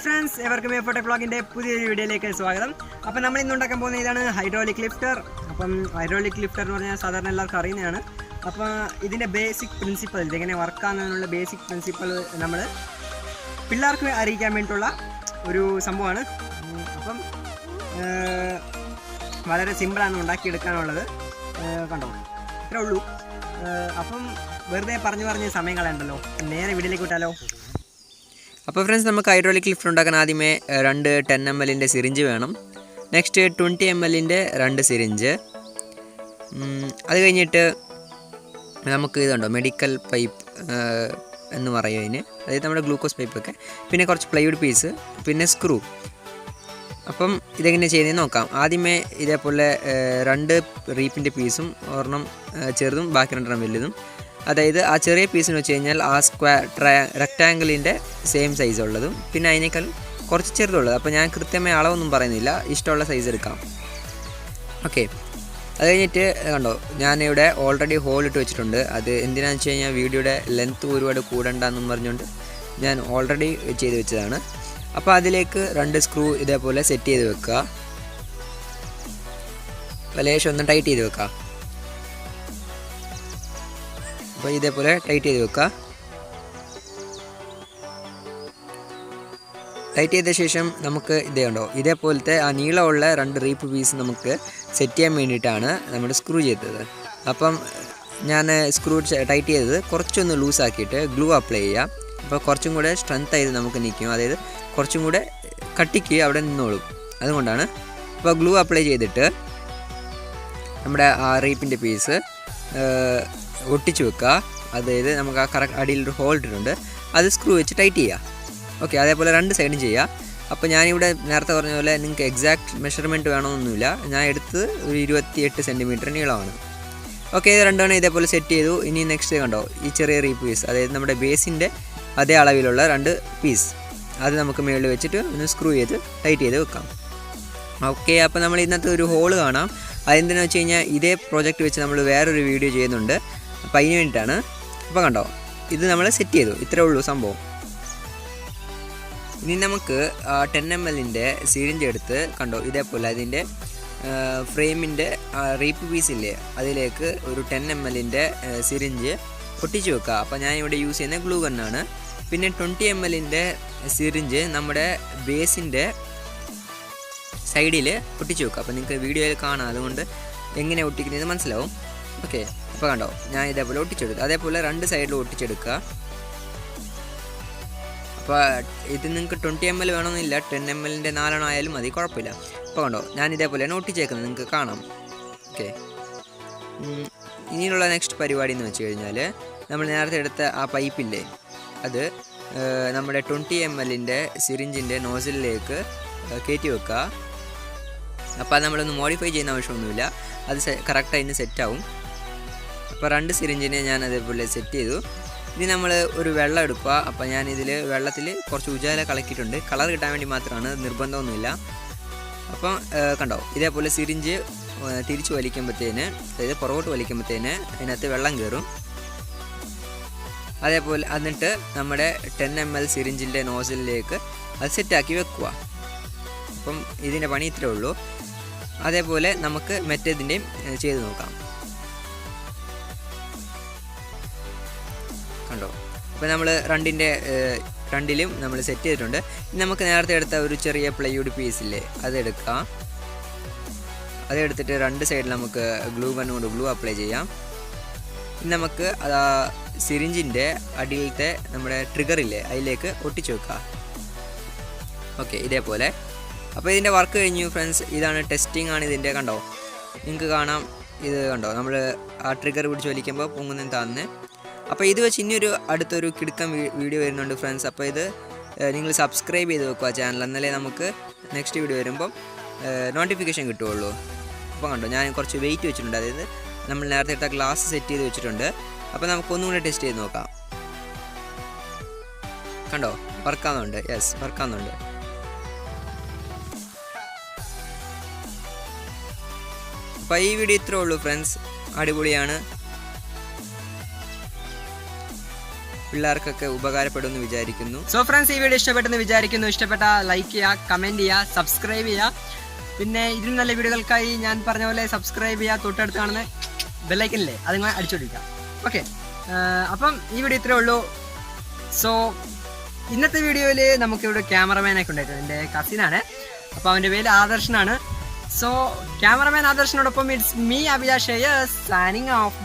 Friends, എവർക്കും എഫോട്ടെക് വ്ളോഗിൻ്റെ പുതിയൊരു വീഡിയോയിലേക്ക് സ്വാഗതം. അപ്പം നമ്മൾ ഇന്ന് ഉണ്ടാക്കാൻ പോകുന്ന ഇതാണ് ഹൈഡ്രോളിക് ലിഫ്റ്റർ. അപ്പം ഹൈഡ്രോളിക് ലിഫ്റ്റർ എന്ന് പറഞ്ഞാൽ സാധാരണ എല്ലാവർക്കും അറിയുന്നതാണ്. അപ്പോൾ ഇതിൻ്റെ ബേസിക് പ്രിൻസിപ്പൽ, ഇതെങ്ങനെ വർക്കാകുന്നതിനുള്ള ബേസിക് പ്രിൻസിപ്പൽ നമ്മൾ പിള്ളേർക്ക് അറിയിക്കാൻ വേണ്ടിയിട്ടുള്ള ഒരു സംഭവമാണ്. അപ്പം വളരെ സിമ്പിളാണ് ഉണ്ടാക്കിയെടുക്കാനുള്ളത്. കണ്ടോ, ഇത്രേ ഉള്ളൂ. അപ്പം വെറുതെ പറഞ്ഞ് സമയം കളയണ്ടല്ലോ, നേരെ വീട്ടിലേക്ക് വിട്ടാലോ. അപ്പോൾ ഫ്രണ്ട്സ്, നമുക്ക് ഹൈഡ്രോളിക് ലിഫ്റ്റ് ഉണ്ടാക്കാൻ ആദ്യമേ 2 10 ml സിറിഞ്ച് വേണം. Next 20 ml 2 syringe. അത് കഴിഞ്ഞിട്ട് നമുക്ക് ഇതുണ്ടോ മെഡിക്കൽ പൈപ്പ് എന്ന് പറയും അതിന്, അതായത് നമ്മുടെ ഗ്ലൂക്കോസ് പൈപ്പൊക്കെ. പിന്നെ കുറച്ച് പ്ലൈവുഡ് പീസ്, പിന്നെ സ്ക്രൂ. അപ്പം ഇതെങ്ങനെ ചെയ്യുന്നതെന്ന് നോക്കാം. ആദ്യമേ ഇതേപോലെ 2 റീപ്പിൻ്റെ പീസും ഒരെണ്ണം ചെറുതും ബാക്കി 2 വലുതും. അതായത് ആ ചെറിയ പീസിന് വെച്ച് കഴിഞ്ഞാൽ ആ റെക്റ്റാങ്കിളിൻ്റെ സെയിം സൈസ് ഉള്ളതും പിന്നെ അതിനേക്കാൾ കുറച്ച് ചെറുതുള്ളത്. അപ്പോൾ ഞാൻ കൃത്യമായ അളവൊന്നും പറയുന്നില്ല, ഇഷ്ടമുള്ള സൈസ് എടുക്കാം. ഓക്കെ, അത് കഴിഞ്ഞിട്ട് കണ്ടോ, ഞാനിവിടെ ഓൾറെഡി ഹോൾ ഇട്ട് വെച്ചിട്ടുണ്ട്. അത് എന്തിനാണെന്ന് വെച്ച് കഴിഞ്ഞാൽ വീഡിയോയുടെ ലെങ്ത്ത് ഒരുപാട് കൂടണ്ടെന്നും പറഞ്ഞുകൊണ്ട് ഞാൻ ഓൾറെഡി ചെയ്ത് വെച്ചതാണ്. അപ്പോൾ അതിലേക്ക് 2 സ്ക്രൂ ഇതേപോലെ സെറ്റ് ചെയ്ത് വെക്കുക. ലേശം ഒന്ന് ടൈറ്റ് ചെയ്ത് വെക്കുക. അപ്പോൾ ഇതേപോലെ ടൈറ്റ് ചെയ്ത് വെക്കുക. ടൈറ്റ് ചെയ്ത ശേഷം നമുക്ക് ഇതേ ഉണ്ടോ, ഇതേപോലത്തെ ആ നീളമുള്ള 2 റീപ്പ് പീസ് നമുക്ക് സെറ്റ് ചെയ്യാൻ വേണ്ടിയിട്ടാണ് നമ്മൾ സ്ക്രൂ ചെയ്തത്. അപ്പം ഞാൻ സ്ക്രൂ ടൈറ്റ് ചെയ്തത് കുറച്ചൊന്ന് ലൂസാക്കിയിട്ട് ഗ്ലൂ അപ്ലൈ ചെയ്യാം. അപ്പോൾ കുറച്ചും കൂടെ സ്ട്രെങ്ത് ആയത് നമുക്ക് നിൽക്കും, അതായത് കുറച്ചും കൂടെ കട്ടിക്ക് അവിടെ നിന്നോളും. അതുകൊണ്ടാണ്. അപ്പോൾ ഗ്ലൂ അപ്ലൈ ചെയ്തിട്ട് നമ്മുടെ ആ റീപ്പിൻ്റെ പീസ് ഒട്ടിച്ച് വെക്കുക. അതായത് നമുക്ക് ആ കറക്റ്റ് അടിയിലൊരു ഹോൾ ഇട്ടിട്ടുണ്ട്, അത് സ്ക്രൂ വെച്ച് ടൈറ്റ് ചെയ്യുക. ഓക്കെ, അതേപോലെ 2 സൈഡും ചെയ്യുക. അപ്പോൾ ഞാനിവിടെ നേരത്തെ പറഞ്ഞ പോലെ നിങ്ങൾക്ക് എക്സാക്റ്റ് മെഷർമെൻറ്റ് വേണമെന്നൊന്നുമില്ല, ഞാൻ എടുത്ത് ഒരു 28 സെൻറ്റിമീറ്റർ നീളമാണ്. ഓക്കെ, ഇത് 2 ഇതേപോലെ സെറ്റ് ചെയ്തു. ഇനി നെക്സ്റ്റ് കണ്ടോ, ഈ ചെറിയ റീപ്പ് പീസ്, അതായത് നമ്മുടെ ബേസിൻ്റെ അതേ അളവിലുള്ള 2 പീസ്, അത് നമുക്ക് മുകളിൽ വെച്ചിട്ട് ഒന്ന് സ്ക്രൂ ചെയ്ത് ടൈറ്റ് ചെയ്ത് വെക്കാം. ഓക്കെ, അപ്പോൾ നമ്മൾ ഇന്നത്തെ ഒരു ഹോള് കാണാം. അതെന്തിനാണെന്ന് വെച്ച് കഴിഞ്ഞാൽ ഇതേ പ്രോജക്റ്റ് വെച്ച് നമ്മൾ വേറൊരു വീഡിയോ ചെയ്യുന്നുണ്ട്, അപ്പോൾ അതിന് വേണ്ടിയിട്ടാണ്. അപ്പോൾ കണ്ടോ, ഇത് നമ്മൾ സെറ്റ് ചെയ്തു. ഇത്രേ ഉള്ളൂ സംഭവം. ഇനി നമുക്ക് 10 ml സിറിഞ്ച് എടുത്ത് കണ്ടോ, ഇതേപോലെ അതിൻ്റെ ഫ്രെയിമിൻ്റെ റീപ്പ് പീസില്ലേ അതിലേക്ക് ഒരു 10 ml സിറിഞ്ച് ഒട്ടിച്ച് വെക്കുക. അപ്പോൾ ഞാനിവിടെ യൂസ് ചെയ്യുന്ന ഗ്ലൂ ഗണ്ണാണ്. പിന്നെ 20 ml സിറിഞ്ച് നമ്മുടെ ബേസിൻ്റെ സൈഡിൽ ഒട്ടിച്ച് വെക്കുക. അപ്പോൾ നിങ്ങൾക്ക് വീഡിയോയിൽ കാണാം, അതുകൊണ്ട് എങ്ങനെ ഒട്ടിക്കുന്നത് മനസ്സിലാവും. ഓക്കെ, അപ്പോൾ കണ്ടോ, ഞാൻ ഇതേപോലെ ഒട്ടിച്ചെടുക്കുക. അതേപോലെ 2 സൈഡിലും ഒട്ടിച്ചെടുക്കുക. അപ്പോൾ ഇത് നിങ്ങൾക്ക് 20 ml വേണമെന്നില്ല, 10 ml 4 ആയാലും മതി, കുഴപ്പമില്ല. അപ്പോൾ കണ്ടോ, ഞാൻ ഇതേപോലെയാണ് ഒട്ടിച്ചേക്കുന്നത്, നിങ്ങൾക്ക് കാണാം. ഓക്കെ, ഇനിയുള്ള നെക്സ്റ്റ് പരിപാടി എന്ന് വെച്ച് കഴിഞ്ഞാൽ നമ്മൾ നേരത്തെ എടുത്ത ആ പൈപ്പില്ലേ, അത് നമ്മുടെ 20 ml സിറിഞ്ചിൻ്റെ നോസിലേക്ക് കയറ്റി വെക്കുക. അപ്പോൾ അത് നമ്മളൊന്ന് മോഡിഫൈ ചെയ്യുന്ന ആവശ്യമൊന്നുമില്ല, അത് കറക്റ്റ് അതിന് സെറ്റാവും. അപ്പോൾ 2 സിറിഞ്ചിനെ ഞാൻ അതേപോലെ സെറ്റ് ചെയ്തു. ഇനി നമ്മൾ ഒരു വെള്ളം എടുക്കുക. അപ്പോൾ ഞാൻ ഇതിൽ വെള്ളത്തിൽ കുറച്ച് ഉജാല കലക്കിയിട്ടുണ്ട്, കളർ കിട്ടാൻ വേണ്ടി മാത്രമാണ്, നിർബന്ധമൊന്നുമില്ല. അപ്പം കണ്ടോ, ഇതേപോലെ സിറിഞ്ച് തിരിച്ച് വലിക്കുമ്പോഴത്തേന്, അതായത് പുറകോട്ട് വലിക്കുമ്പോഴത്തേന് അതിനകത്ത് വെള്ളം കയറും. അതേപോലെ എന്നിട്ട് നമ്മുടെ 10 ml സിറിഞ്ചിൻ്റെ നോസിലേക്ക് അത് സെറ്റാക്കി വെക്കുക. അപ്പം ഇതിൻ്റെ പണി ഇത്രേ ഉള്ളൂ. അതേപോലെ നമുക്ക് മറ്റേതിൻ്റെയും ചെയ്ത് നോക്കാം. കണ്ടോ, അപ്പോൾ നമ്മൾ 2ലും നമ്മൾ സെറ്റ് ചെയ്തിട്ടുണ്ട്. ഇനി നമുക്ക് നേരത്തെ എടുത്ത ഒരു ചെറിയ പ്ലൈവുഡ് പീസില്ലേ, അതെടുക്കാം. അതെടുത്തിട്ട് 2 സൈഡിൽ നമുക്ക് ഗ്ലൂ ഗൺ കൊണ്ട് ഗ്ലൂ അപ്ലൈ ചെയ്യാം. ഇനി നമുക്ക് അത് സിറിഞ്ചിൻ്റെ അടിയിലത്തെ നമ്മുടെ ട്രിഗറില്ലേ അതിലേക്ക് ഒട്ടിച്ച് വെക്കുക. ഓക്കെ, ഇതേപോലെ. അപ്പോൾ ഇതിൻ്റെ വർക്ക് കഴിഞ്ഞു ഫ്രണ്ട്സ്. ഇതാണ് ടെസ്റ്റിംഗ് ആണ് ഇതിൻ്റെ. കണ്ടോ, നിങ്ങൾക്ക് കാണാം, ഇത് കണ്ടോ, നമ്മൾ ആ ട്രിഗർ പിടിച്ച് വലിക്കുമ്പോൾ പൊങ്ങുന്നതിന് താന്ന്. അപ്പോൾ ഇത് വെച്ച് ഇനിയൊരു അടുത്തൊരു കിടുക്കം വീഡിയോ വരുന്നുണ്ട് ഫ്രണ്ട്സ്. അപ്പോൾ ഇത് നിങ്ങൾ സബ്സ്ക്രൈബ് ചെയ്ത് വെക്കുക ചാനൽ, എന്നാലേ നമുക്ക് നെക്സ്റ്റ് വീഡിയോ വരുമ്പം നോട്ടിഫിക്കേഷൻ കിട്ടുകയുള്ളൂ. അപ്പോൾ കണ്ടോ, ഞാൻ കുറച്ച് വെയിറ്റ് വെച്ചിട്ടുണ്ട്, അതായത് നമ്മൾ നേരത്തെ എടുത്ത ഗ്ലാസ് സെറ്റ് ചെയ്ത് വെച്ചിട്ടുണ്ട്. അപ്പോൾ നമുക്കൊന്നും കൂടെ ടെസ്റ്റ് ചെയ്ത് നോക്കാം. കണ്ടോ, വർക്കാവുന്നുണ്ട്. യെസ്, വർക്കാവുന്നുണ്ട്. അപ്പോൾ ഈ വീഡിയോ ഇത്രേ ഉള്ളൂ ഫ്രണ്ട്സ്, അടിപൊളിയാണ്. പിള്ളേർക്കൊക്കെ ഉപകാരപ്പെടുമെന്ന് വിചാരിക്കുന്നു. സോ ഫ്രണ്ട്സ്, ഈ വീഡിയോ ഇഷ്ടപ്പെട്ടെന്ന് വിചാരിക്കുന്നു. ഇഷ്ടപ്പെട്ട ലൈക്ക് ചെയ്യുക, കമൻറ്റ് ചെയ്യുക, സബ്സ്ക്രൈബ് ചെയ്യുക. പിന്നെ ഇതിലും നല്ല വീഡിയോകൾക്കായി ഞാൻ പറഞ്ഞ പോലെ സബ്സ്ക്രൈബ് ചെയ്യുക, തൊട്ടടുത്ത് കാണുന്ന ബെല്ലൈക്കനില്ലേ അതിങ്ങനെ അടിച്ചുകൊടുക്കുക. ഓക്കെ, അപ്പം ഈ വീഡിയോ ഇത്രേ ഉള്ളൂ. സോ ഇന്നത്തെ വീഡിയോയിൽ നമുക്കിവിടെ ക്യാമറമാനൊക്കെ ഉണ്ടായിരുന്നു. എൻ്റെ കസിനാണ്, അപ്പോൾ അവൻ്റെ പേര് ആദർശനാണ്. സോ ക്യാമറമാൻ ആദർശനോടൊപ്പം it's me Abhilash signing of.